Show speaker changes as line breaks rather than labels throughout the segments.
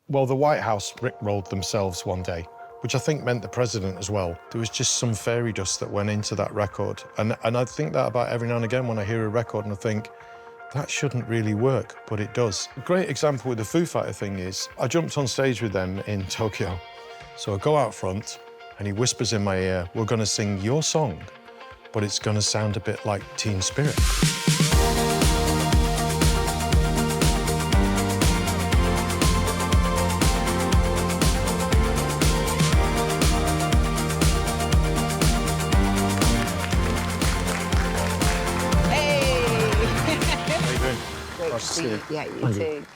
Well, the White House rickrolled themselves one day, which I think meant the president as well. There was just some fairy dust that went into that record. And I think that about every now and again when I hear a record and I think, that shouldn't really work, but it does. A great example with the Foo Fighter thing is, I jumped on stage with them in Tokyo. So I go out front and he whispers in my ear, we're gonna sing your song, but it's gonna sound a bit like Teen Spirit.
Yeah, you too.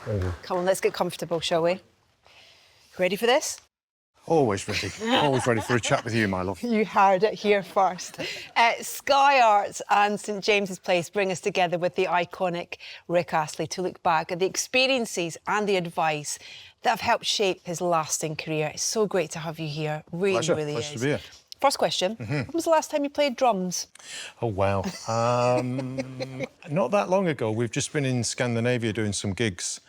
Come on, let's get comfortable, shall we? Ready for this?
Always ready. Always ready for a chat with you, my love.
You heard it here first. Sky Arts and St James's Place bring us together with the iconic Rick Astley to look back at the experiences and the advice that have helped shape his lasting career. It's so great to have you here. Really,
Pleasure.
really
Pleasure
is.
to be here.
First question, when was the last time you played drums?
Oh, wow. Not that long ago. We've just been in Scandinavia doing some gigs.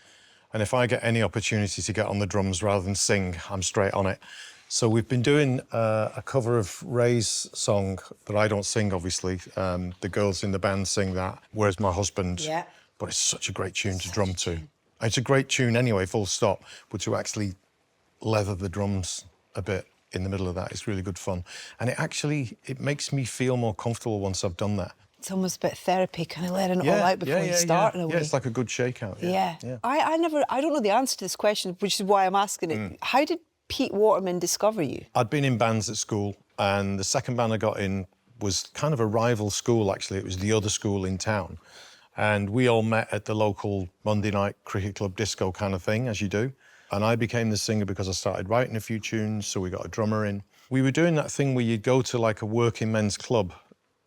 And if I get any opportunity to get on the drums rather than sing, I'm straight on it. So we've been doing a cover of Ray's song that I don't sing, obviously. The girls in the band sing that, Where's My Husband?
Yeah.
But it's such a great tune to drum to. It's a great tune anyway, full stop, but to actually leather the drums a bit in the middle of that is really good fun. And it makes me feel more comfortable once I've done that.
It's almost a bit therapy, kind of letting it all out before you start in a way.
Yeah, it's like a good shakeout.
Yeah. I don't know the answer to this question, which is why I'm asking it. How did Pete Waterman discover you?
I'd been in bands at school, and the second band I got in was kind of a rival school, actually. It was the other school in town. And we all met at the local Monday night cricket club disco kind of thing, as you do. And I became the singer because I started writing a few tunes, so we got a drummer in. We were doing that thing where you'd go to like a working men's club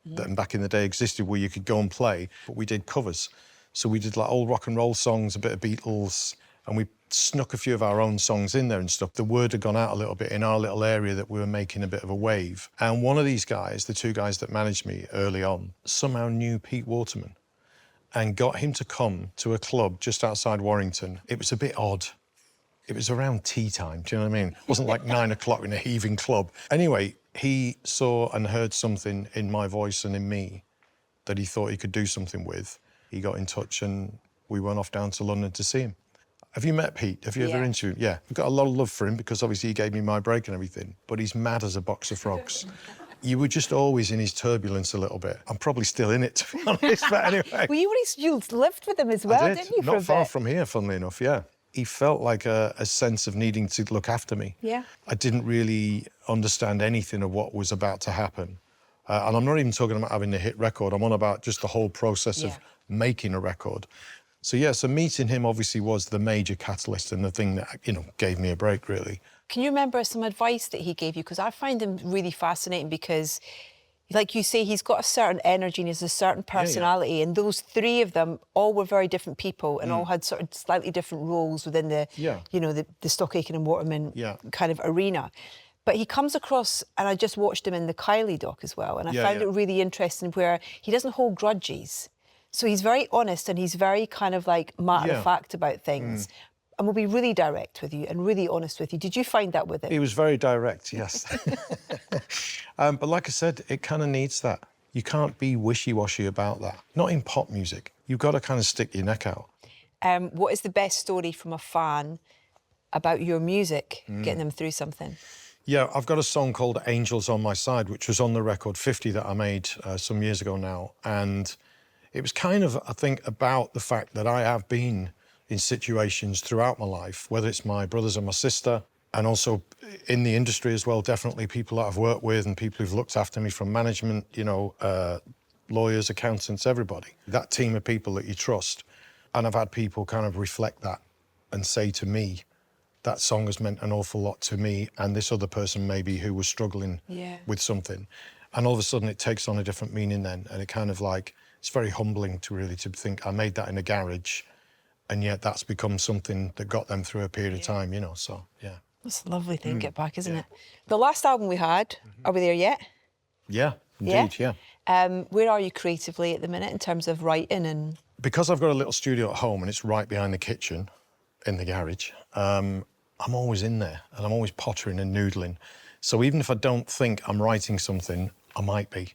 that back in the day existed, where you could go and play, but we did covers. So we did like old rock and roll songs, a bit of Beatles, and we snuck a few of our own songs in there and stuff. The word had gone out a little bit in our little area that we were making a bit of a wave. And one of these guys, the two guys that managed me early on, somehow knew Pete Waterman and got him to come to a club just outside Warrington. It was a bit odd. It was around tea time, do you know what I mean? It wasn't like 9 o'clock in a heaving club. Anyway, he saw and heard something in my voice and in me that he thought he could do something with. He got in touch and we went off down to London to see him. Have you met Pete? Have you ever interviewed him? Yeah. I've got a lot of love for him because obviously he gave me my break and everything, but he's mad as a box of frogs. You were just always in his turbulence a little bit. I'm probably still in it, to be honest, but anyway.
Well, you lived with him as well, didn't you, for a bit?
Not far from here, funnily enough, yeah. He felt like a sense of needing to look after me.
Yeah.
I didn't really understand anything of what was about to happen. And I'm not even talking about having a hit record. I'm on about just the whole process of making a record. So, yeah, so meeting him obviously was the major catalyst and the thing that, gave me a break, really.
Can you remember some advice that he gave you? Because I find him really fascinating because, like you say, he's got a certain energy and he has a certain personality, and those three of them all were very different people and all had sort of slightly different roles within the, the Stock Aitken and Waterman kind of arena. But he comes across, and I just watched him in the Kylie doc as well, and I found it really interesting where he doesn't hold grudges. So he's very honest and he's very kind of like matter of fact about things. And will be really direct with you and really honest with you. Did you find that with him?
He was very direct, yes. But like I said, it kind of needs that. You can't be wishy-washy about that. Not in pop music. You've got to kind of stick your neck out.
What is the best story from a fan about your music, getting them through something?
Yeah, I've got a song called Angels on My Side, which was on the record 50 that I made some years ago now. And it was kind of, I think, about the fact that I have been in situations throughout my life, whether it's my brothers and my sister, and also in the industry as well, definitely people that I've worked with and people who've looked after me from management, lawyers, accountants, everybody. That team of people that you trust. And I've had people kind of reflect that and say to me, that song has meant an awful lot to me and this other person maybe who was struggling with something. And all of a sudden it takes on a different meaning then. And it kind of like, it's very humbling to think I made that in a garage and yet that's become something that got them through a period of time, so, yeah.
That's a lovely thing to get back, isn't it? The last album we had, are we there yet?
Yeah, indeed, yeah.
Where are you creatively at the minute in terms of writing and...
Because I've got a little studio at home and it's right behind the kitchen in the garage, I'm always in there and I'm always pottering and noodling. So even if I don't think I'm writing something, I might be.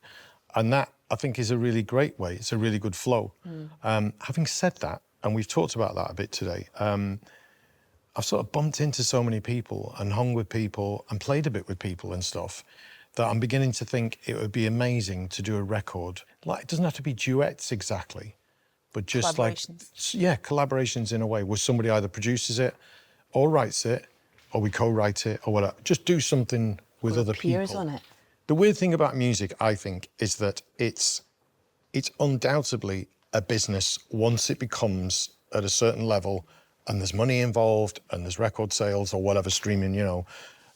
And that, I think, is a really great way. It's a really good flow. Having said that, and we've talked about that a bit today, I've sort of bumped into so many people and hung with people and played a bit with people and stuff that I'm beginning to think it would be amazing to do a record. Like, it doesn't have to be duets exactly, but just like, yeah, collaborations in a way where somebody either produces it or writes it, or we co-write it or whatever. Just do something with other people.
On it.
The weird thing about music, I think, is that it's undoubtedly a business once it becomes at a certain level and there's money involved and there's record sales or whatever, streaming, you know,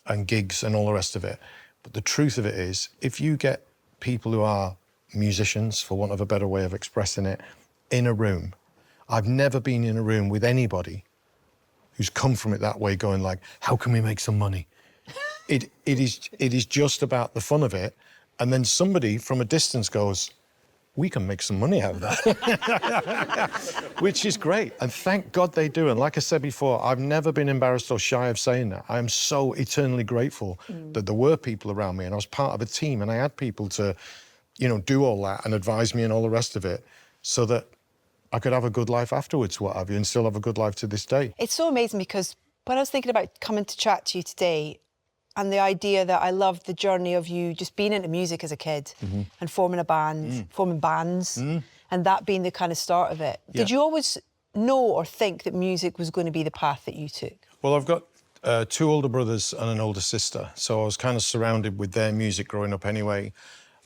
and gigs and all the rest of it. But the truth of it is, if you get people who are musicians, for want of a better way of expressing it, in a room, I've never been in a room with anybody who's come from it that way going like, how can we make some money? It is just about the fun of it. And then somebody from a distance goes, we can make some money out of that, which is great. And thank God they do. And like I said before, I've never been embarrassed or shy of saying that. I am so eternally grateful that there were people around me and I was part of a team and I had people to, you know, do all that and advise me and all the rest of it so that I could have a good life afterwards, what have you, and still have a good life to this day.
It's so amazing because when I was thinking about coming to chat to you today, and the idea that I loved the journey of you just being into music as a kid and forming a band, forming bands, and that being the kind of start of it.
Yeah.
Did you always know or think that music was going to be the path that you took?
Well, I've got 2 older brothers and an older sister, so I was kind of surrounded with their music growing up anyway.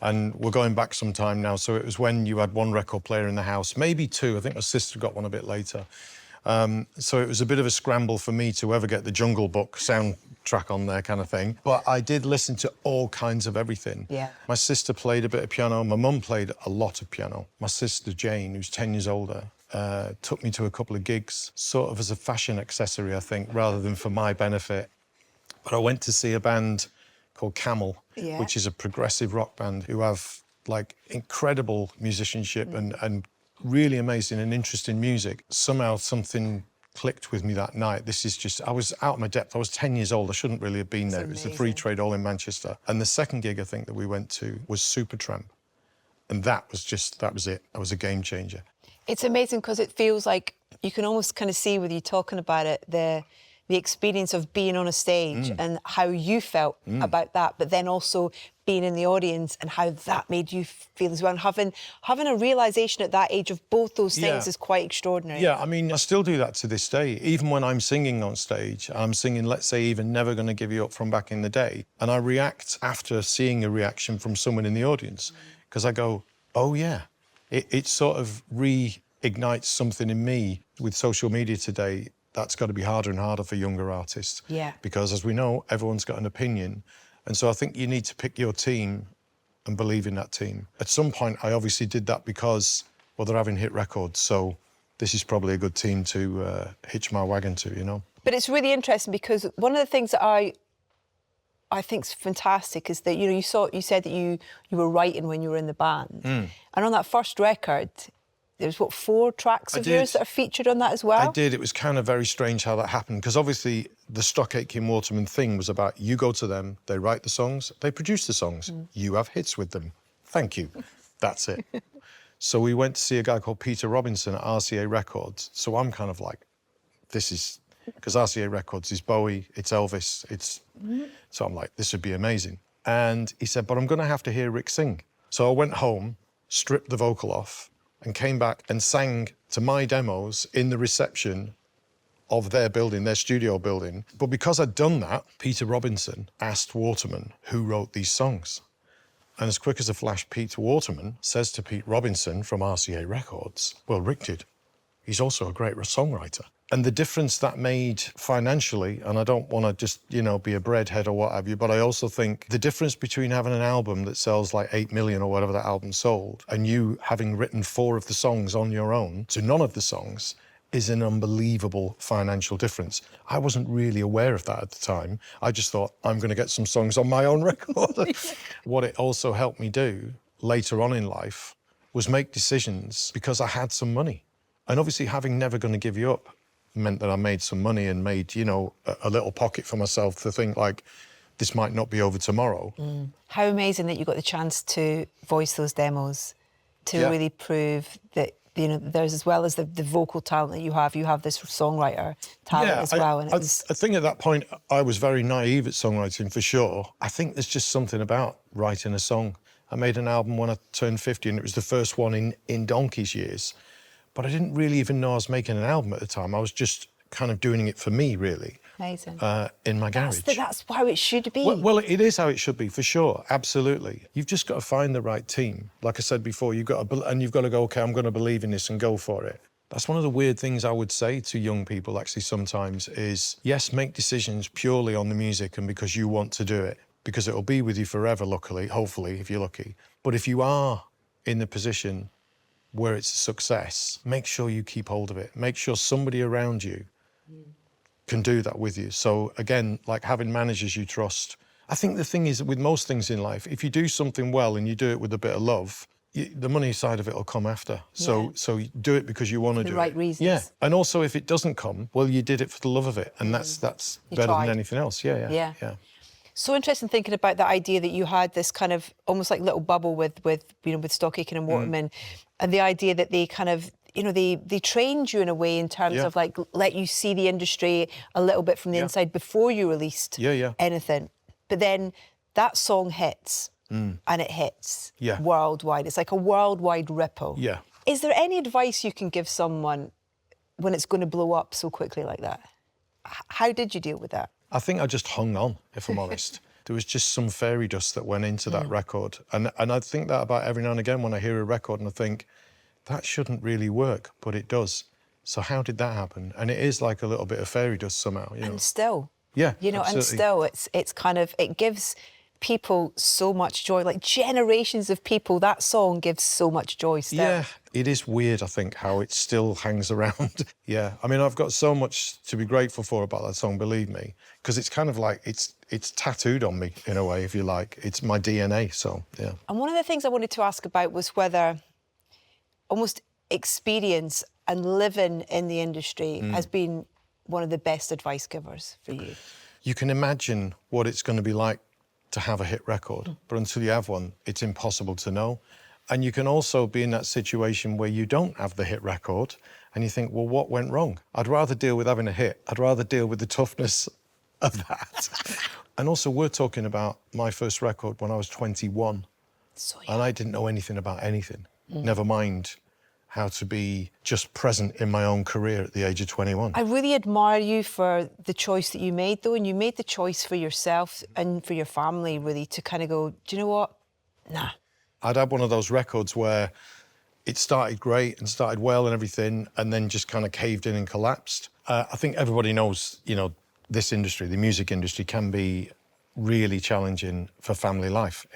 And we're going back some time now, so it was when you had 1 record player in the house, maybe 2. I think my sister got one a bit later. So it was a bit of a scramble for me to ever get the Jungle Book soundtrack on there kind of thing. But I did listen to all kinds of everything.
Yeah.
My sister played a bit of piano. My mum played a lot of piano. My sister Jane, who's 10 years older, took me to a couple of gigs, sort of as a fashion accessory, I think, rather than for my benefit. But I went to see a band called Camel, which is a progressive rock band who have like incredible musicianship and really amazing and interesting music. Somehow something clicked with me that night. This is just, I was out of my depth. I was 10 years old. I shouldn't really have been there. It was the Free Trade Hall in Manchester. And the second gig I think that we went to was Supertramp. And that was it. That was a game changer.
It's amazing because it feels like you can almost kind of see with you talking about it, the experience of being on a stage and how you felt about that, but then also being in the audience and how that made you feel as well. And having a realisation at that age of both those things is quite extraordinary.
Yeah, I mean, I still do that to this day. Even when I'm singing on stage, I'm singing, let's say, even Never Gonna Give You Up from back in the day, and I react after seeing a reaction from someone in the audience, because I go, oh yeah. It sort of reignites something in me. With social media today, that's got to be harder and harder for younger artists.
Yeah.
Because as we know, everyone's got an opinion. And so I think you need to pick your team and believe in that team. At some point, I obviously did that because, well, they're having hit records. So this is probably a good team to hitch my wagon to, you know. But
it's really interesting because one of the things that I think's fantastic is that, you know, you said that you were writing when you were in the band. And on that first record, there's 4 tracks of yours that are featured on that as well?
I did. It was kind of very strange how that happened because obviously the Stock Aitken Waterman thing was about you go to them, they write the songs, they produce the songs, you have hits with them. Thank you. That's it. So we went to see a guy called Peter Robinson at RCA Records. So I'm kind of like, this is, because RCA Records is Bowie, it's Elvis, it's... So I'm like, this would be amazing. And he said, but I'm going to have to hear Rick sing. So I went home, stripped the vocal off, and came back and sang to my demos in the reception of their building, their studio building. But because I'd done that, Peter Robinson asked Waterman who wrote these songs. And as quick as a flash, Peter Waterman says to Pete Robinson from RCA Records, well, Rick did. He's also a great songwriter. And the difference that made financially, and I don't want to just, you know, be a breadhead or what have you, but I also think the difference between having an album that sells like 8 million or whatever that album sold, and you having written 4 of the songs on your own to none of the songs, is an unbelievable financial difference. I wasn't really aware of that at the time. I just thought, I'm going to get some songs on my own record. What it also helped me do later on in life was make decisions because I had some money. And obviously having Never Gonna Give You Up meant that I made some money and made, you know, a little pocket for myself to think like, this might not be over tomorrow.
How amazing that you got the chance to voice those demos, to
Yeah.
really prove that, you know, there's, as well as the vocal talent that you have this songwriter talent as well. And
I think at that point I was very naive at songwriting for sure. I think there's just something about writing a song. I made an album when I turned 50 and it was the first one in donkey's years. But I didn't really even know I was making an album at the time. I was just kind of doing it for me, really.
amazing.
In my garage.
That's how it should be.
Well, it is how it should be, for sure, absolutely. You've just got to find the right team. Like I said before, you've got to go, OK, I'm going to believe in this and go for it. That's one of the weird things I would say to young people, actually, sometimes, is, yes, make decisions purely on the music and because you want to do it, because it'll be with you forever, luckily, hopefully, if you're lucky. But if you are in the position where it's a success, make sure you keep hold of it. Make sure somebody around you can do that with you. So again, like having managers you trust. I think the thing is, with most things in life, if you do something well and you do it with a bit of love, the money side of it will come after. So you do it because you want to do it.
The right reasons.
Yeah, and also if it doesn't come, well, you did it for the love of it, and that's better than anything else. Yeah.
So interesting thinking about the idea that you had this kind of almost like little bubble with Stock Aitken and Waterman, and the idea that they kind of, you know, they trained you in a way in terms of like let you see the industry a little bit from the inside before you released anything. But then that song hits and it hits worldwide. It's like a worldwide ripple.
Yeah.
Is there any advice you can give someone when it's going to blow up so quickly like that? How did you deal with that?
I think I just hung on, if I'm honest. There was just some fairy dust that went into that record. And I think that about every now and again when I hear a record and I think, that shouldn't really work, but it does. So how did that happen? And it is like a little bit of fairy dust somehow, you know.
And still.
Yeah,
you know,
absolutely.
and still it's kind of, it gives people so much joy, like generations of people. That song gives so much joy still.
Yeah, it is weird, I think, how it still hangs around. Yeah, I mean, I've got so much to be grateful for about that song, believe me, because it's kind of like, it's tattooed on me in a way, if you like. It's my DNA, so yeah.
And one of the things I wanted to ask about was whether almost experience and living in the industry has been one of the best advice givers for you.
You can imagine what it's going to be like to have a hit record, but until you have one, it's impossible to know. And you can also be in that situation where you don't have the hit record and you think, well, what went wrong? I'd rather deal with having a hit. I'd rather deal with the toughness of that. And also, we're talking about my first record when I was 21.
So
and I didn't know anything about anything, never mind how to be just present in my own career at the age of 21.
I really admire you for the choice that you made, though, and you made the choice for yourself and for your family, really, to kind of go, do you know what? Nah.
I'd had one of those records where it started great and started well and everything, and then just kind of caved in and collapsed. I think everybody knows, you know, this industry, the music industry, can be really challenging for family life.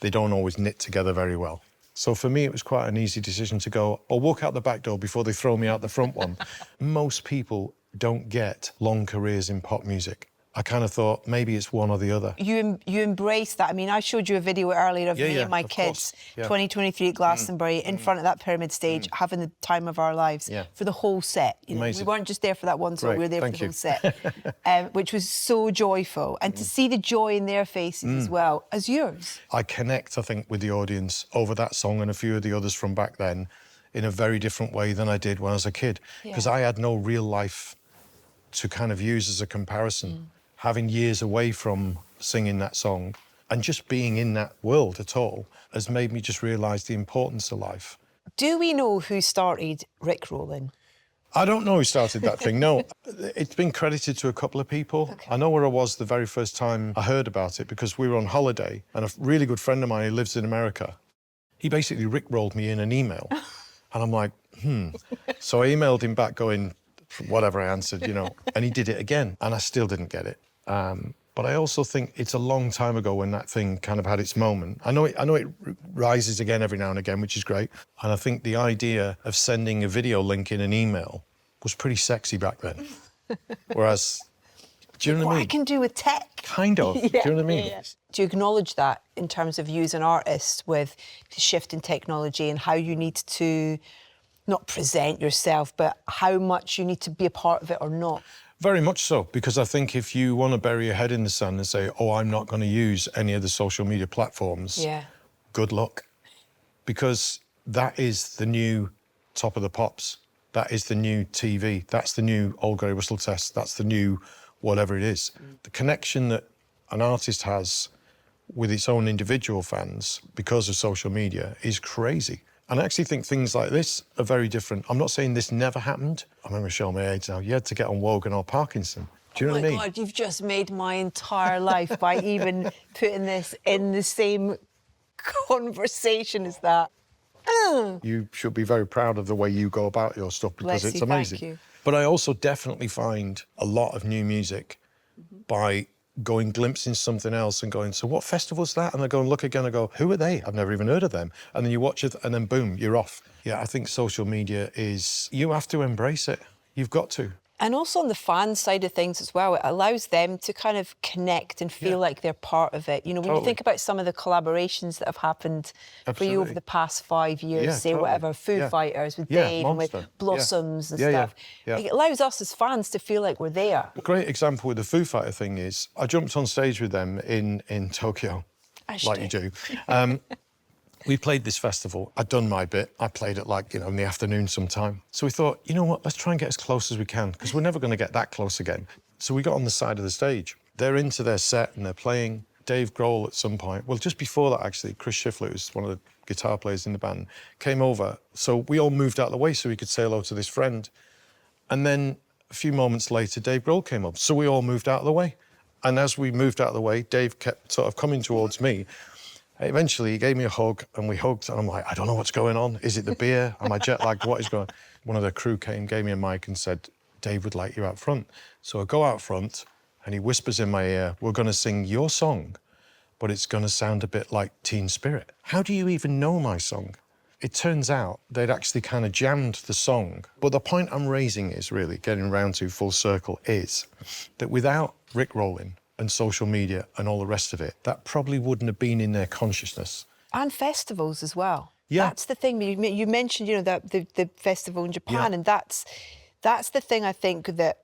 They don't always knit together very well. So for me, it was quite an easy decision to go, I'll walk out the back door before they throw me out the front one. Most people don't get long careers in pop music. I kind of thought maybe it's one or the other.
You embraced that. I mean, I showed you a video earlier of me and my kids, 2023 at Glastonbury, in front of that pyramid stage, having the time of our lives for the whole set. You know, we weren't just there for that one song, we were there for the whole set, which was so joyful. And to see the joy in their faces as well as yours.
I connect, I think, with the audience over that song and a few of the others from back then in a very different way than I did when I was a kid. Because I had no real life to kind of use as a comparison. Having years away from singing that song and just being in that world at all has made me just realise the importance of life.
Do we know who started Rickrolling?
I don't know who started that thing, no. It's been credited to a couple of people. Okay. I know where I was the very first time I heard about it because we were on holiday and a really good friend of mine who lives in America, he basically Rickrolled me in an email. And I'm like, So I emailed him back going, whatever I answered, you know, and he did it again and I still didn't get it. But I also think it's a long time ago when that thing kind of had its moment. I know it rises again every now and again, which is great. And I think the idea of sending a video link in an email was pretty sexy back then. Whereas, do you know what I mean?
What I can do with tech.
Kind of, do you know what I mean?
Do you acknowledge that in terms of you as an artist with the shift in technology and how you need to not present yourself, but how much you need to be a part of it or not.
Very much so, because I think if you want to bury your head in the sand and say, oh, I'm not going to use any of the social media platforms,
Yeah.
good luck. Because that is the new Top of the Pops. That is the new TV. That's the new Old Grey Whistle Test. That's the new whatever it is. The connection that an artist has with its own individual fans because of social media is crazy. And I actually think things like this are very different. I'm not saying this never happened. I remember showing my age now. You had to get on Wogan or Parkinson. Do you know what I mean?
Oh my God, you've just made my entire life by even putting this in the same conversation as that.
You should be very proud of the way you go about your stuff because
Bless
it's
you,
amazing.
thank you.
But I also definitely find a lot of new music by going glimpsing something else and going, so what festival's that? And I go and look again and go, who are they? I've never even heard of them. And then you watch it and then boom, you're off. Yeah, I think social media is, you have to embrace it. You've got to.
And also on the fan side of things as well, it allows them to kind of connect and feel like they're part of it. You know, when you think about some of the collaborations that have happened for you over the past 5 years, say whatever, Foo Fighters with Dave and with Blossoms and stuff. It allows us as fans to feel like we're there.
A great example with the Foo Fighter thing is I jumped on stage with them in Tokyo, like you do. We played this festival. I'd done my bit. I played it like, in the afternoon sometime. So we thought, you know what, let's try and get as close as we can because we're never going to get that close again. So we got on the side of the stage. They're into their set and they're playing. Dave Grohl at some point, well, just before that actually, Chris Schiffler, who's one of the guitar players in the band, came over. So we all moved out of the way so we could say hello to this friend. And then a few moments later, Dave Grohl came up. So we all moved out of the way. And as we moved out of the way, Dave kept sort of coming towards me. Eventually, he gave me a hug, and we hugged, and I'm like, I don't know what's going on. Is it the beer? Am I jet lagged? What is going on? One of the crew came, gave me a mic and said, Dave would like you out front. So I go out front, and he whispers in my ear, we're going to sing your song, but it's going to sound a bit like Teen Spirit. How do you even know my song? It turns out they'd actually kind of jammed the song. But the point I'm raising is really, getting round to full circle, is that without Rick rolling, and social media and all the rest of it, that probably wouldn't have been in their consciousness.
And festivals as well.
Yeah.
That's the thing. You mentioned, the festival in Japan, and that's the thing I think that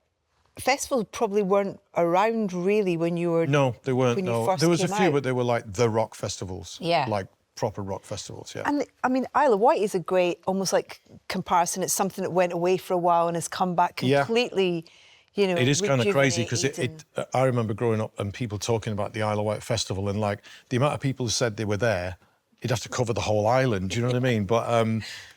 festivals probably weren't around really when you were...
No, they weren't,
when
no.
You first
there was a
came
few,
out.
but they were like the rock festivals.
Yeah.
Like proper rock festivals, yeah.
And I mean, Isle of Wight is a great, almost like comparison. It's something that went away for a while and has come back completely...
It is kind of crazy because
rejuvenated
I remember growing up and people talking about the Isle of Wight Festival and like the amount of people who said they were there, you'd have to cover the whole island, do you know what I mean? But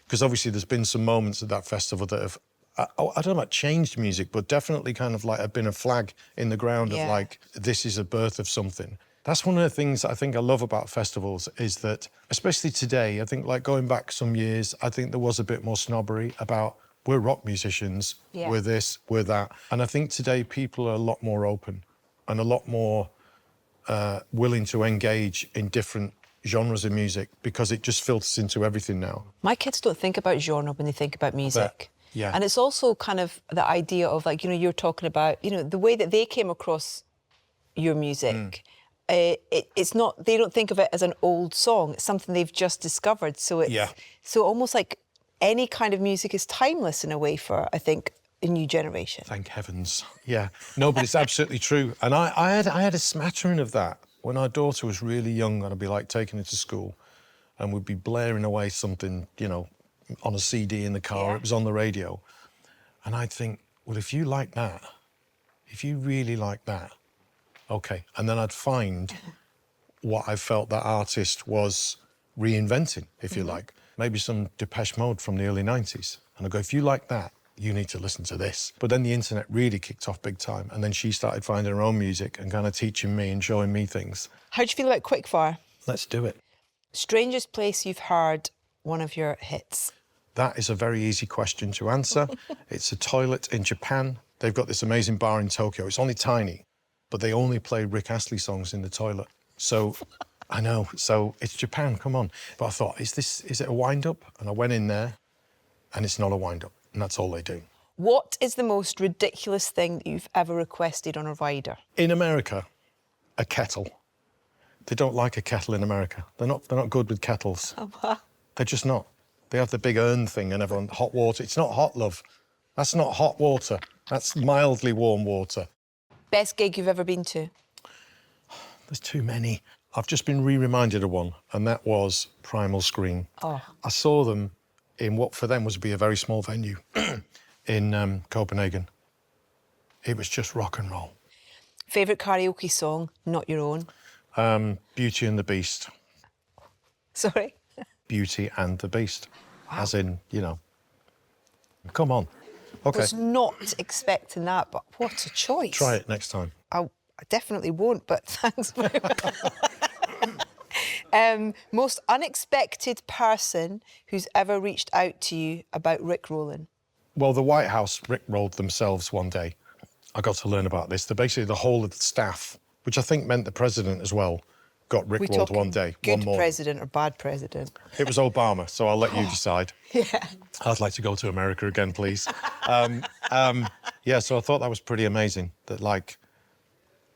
because obviously there's been some moments at that festival that have, I don't know about changed music, but definitely kind of like have been a flag in the ground of like, this is a birth of something. That's one of the things I think I love about festivals is that, especially today, I think like going back some years, I think there was a bit more snobbery about we're rock musicians, we're this, we're that. And I think today people are a lot more open and a lot more willing to engage in different genres of music because it just filters into everything now.
My kids don't think about genre when they think about music.
Yeah.
And it's also kind of the idea of like, you're talking about, the way that they came across your music. It's not, they don't think of it as an old song. It's something they've just discovered. So it's so almost like any kind of music is timeless in a way for, I think, a new generation.
Thank heavens. Yeah. No, but it's absolutely true. And I had a smattering of that when our daughter was really young, and I'd be like taking her to school and we'd be blaring away something, on a CD in the car. It was on the radio. And I'd think, well, if you like that, if you really like that, okay. And then I'd find what I felt that artist was reinventing, if you like. Maybe some Depeche Mode from the early 90s. And I go, if you like that, you need to listen to this. But then the internet really kicked off big time. And then she started finding her own music and kind of teaching me and showing me things.
How do you feel about Quickfire?
Let's do it.
Strangest place you've heard one of your hits?
That is a very easy question to answer. It's a toilet in Japan. They've got this amazing bar in Tokyo. It's only tiny, but they only play Rick Astley songs in the toilet. So... I know, so it's Japan, come on. But I thought, is it a wind-up? And I went in there, and it's not a wind-up, and that's all they do.
What is the most ridiculous thing that you've ever requested on a rider?
In America, a kettle. They don't like a kettle in America. They're not good with kettles.
Oh, wow.
They're just not. They have the big urn thing and everyone, hot water. It's not hot, love. That's not hot water. That's mildly warm water.
Best gig you've ever been to?
There's too many. I've just been reminded of one, and that was Primal Scream.
Oh.
I saw them in what for them was to be a very small venue in Copenhagen. It was just rock and roll.
Favourite karaoke song, not your own?
Beauty and the Beast.
Sorry?
Beauty and the Beast. Wow. As in, you know, come on. Okay.
I was not expecting that, but what a choice.
Try it next time.
I definitely won't, but thanks very much. Most unexpected person who's ever reached out to you about Rickrolling?
Well, the White House rickrolled themselves one day. I got to learn about this. They're basically the whole of the staff, which I think meant the president as well, got rickrolled one day.
Good
one more.
president or bad president?
It was Obama, so I'll let you decide.
Yeah.
I'd like to go to America again, please. Yeah, so I thought that was pretty amazing. That, like,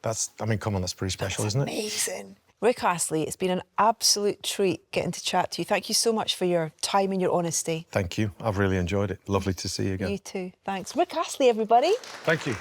I mean, come on, that's pretty special, isn't it?
Amazing. Rick Astley, it's been an absolute treat getting to chat to you. Thank you so much for your time and your honesty.
Thank you. I've really enjoyed it. Lovely to see you again.
You too. Thanks. Rick Astley, everybody.
Thank you.